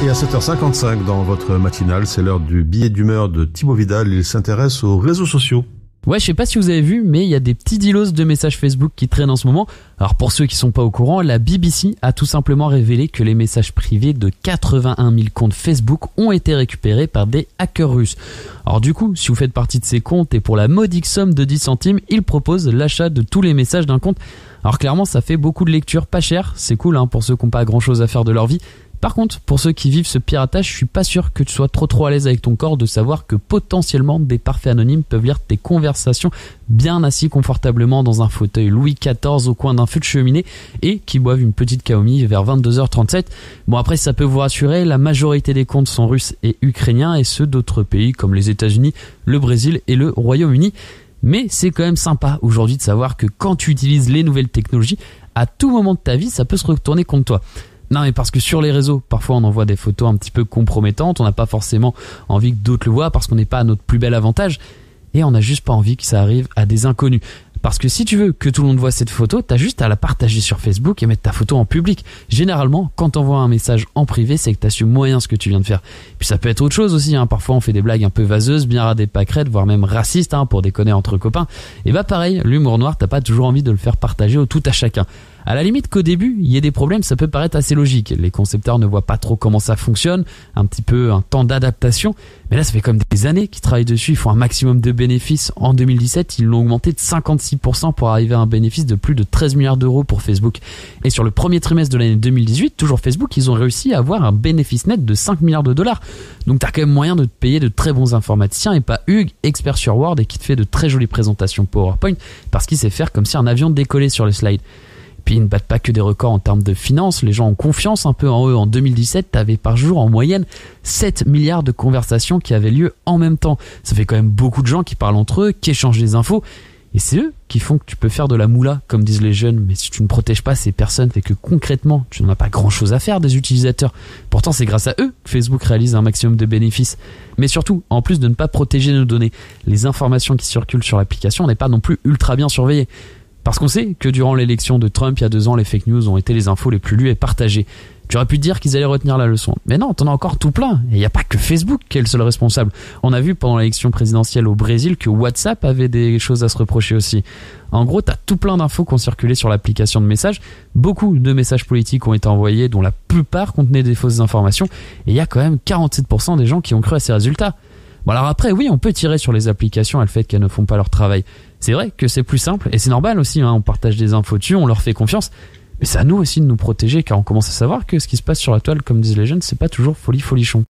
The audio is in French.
Et à 7h55 dans votre matinale, c'est l'heure du billet d'humeur de Thibaut Vidal. Il s'intéresse aux réseaux sociaux. Ouais, je sais pas si vous avez vu, mais il y a des petits dealos de messages Facebook qui traînent en ce moment. Alors pour ceux qui sont pas au courant, la BBC a tout simplement révélé que les messages privés de 81 000 comptes Facebook ont été récupérés par des hackers russes. Alors du coup, si vous faites partie de ces comptes et pour la modique somme de 10 centimes, ils proposent l'achat de tous les messages d'un compte. Alors clairement, ça fait beaucoup de lectures pas chères, c'est cool pour ceux qui n'ont pas grand chose à faire de leur vie. Par contre, pour ceux qui vivent ce piratage, je suis pas sûr que tu sois trop à l'aise avec ton corps de savoir que potentiellement des parfaits anonymes peuvent lire tes conversations bien assis confortablement dans un fauteuil Louis XIV au coin d'un feu de cheminée et qui boivent une petite Kaomi vers 22h37. Bon après, ça peut vous rassurer, la majorité des comptes sont russes et ukrainiens et ceux d'autres pays comme les États-Unis, le Brésil et le Royaume-Uni. Mais c'est quand même sympa aujourd'hui de savoir que quand tu utilises les nouvelles technologies, à tout moment de ta vie, ça peut se retourner contre toi. Non mais parce que sur les réseaux, parfois on envoie des photos un petit peu compromettantes, on n'a pas forcément envie que d'autres le voient parce qu'on n'est pas à notre plus bel avantage et on n'a juste pas envie que ça arrive à des inconnus. Parce que si tu veux que tout le monde voit cette photo, t'as juste à la partager sur Facebook et mettre ta photo en public. Généralement, quand t'envoies un message en privé, c'est que t'assumes moyen ce que tu viens de faire. Puis ça peut être autre chose aussi, parfois on fait des blagues un peu vaseuses, bien ras des pâquerettes, voire même racistes, pour déconner entre copains. Et bah pareil, l'humour noir, t'as pas toujours envie de le faire partager au tout à chacun. À la limite qu'au début, il y ait des problèmes, ça peut paraître assez logique. Les concepteurs ne voient pas trop comment ça fonctionne, un petit peu un temps d'adaptation. Mais là, ça fait comme des années qu'ils travaillent dessus, ils font un maximum de bénéfices. En 2017, ils l'ont augmenté de 56% pour arriver à un bénéfice de plus de 13 milliards d'euros pour Facebook. Et sur le premier trimestre de l'année 2018, toujours Facebook, ils ont réussi à avoir un bénéfice net de 5 milliards de dollars. Donc t'as quand même moyen de te payer de très bons informaticiens et pas Hugues, expert sur Word et qui te fait de très jolies présentations PowerPoint parce qu'il sait faire comme si un avion décollait sur les slides. Puis ils ne battent pas que des records en termes de finances, les gens ont confiance un peu en eux. En 2017, t'avais par jour en moyenne 7 milliards de conversations qui avaient lieu en même temps. Ça fait quand même beaucoup de gens qui parlent entre eux, qui échangent des infos. Et c'est eux qui font que tu peux faire de la moula, comme disent les jeunes. Mais si tu ne protèges pas ces personnes, fait que concrètement, tu n'en as pas grand chose à faire des utilisateurs. Pourtant, c'est grâce à eux que Facebook réalise un maximum de bénéfices. Mais surtout, en plus de ne pas protéger nos données, les informations qui circulent sur l'application n'est pas non plus ultra bien surveillées. Parce qu'on sait que durant l'élection de Trump il y a 2 ans, les fake news ont été les infos les plus lues et partagées. Tu aurais pu te dire qu'ils allaient retenir la leçon. Mais non, t'en as encore tout plein. Et il n'y a pas que Facebook qui est le seul responsable. On a vu pendant l'élection présidentielle au Brésil que WhatsApp avait des choses à se reprocher aussi. En gros, t'as tout plein d'infos qui ont circulé sur l'application de messages. Beaucoup de messages politiques ont été envoyés, dont la plupart contenaient des fausses informations. Et il y a quand même 47% des gens qui ont cru à ces résultats. Bon alors après, oui, on peut tirer sur les applications à le fait qu'elles ne font pas leur travail. C'est vrai que c'est plus simple et c'est normal aussi, on partage des infos dessus, on leur fait confiance. Mais c'est à nous aussi de nous protéger car on commence à savoir que ce qui se passe sur la toile, comme disent les jeunes, c'est pas toujours folichon.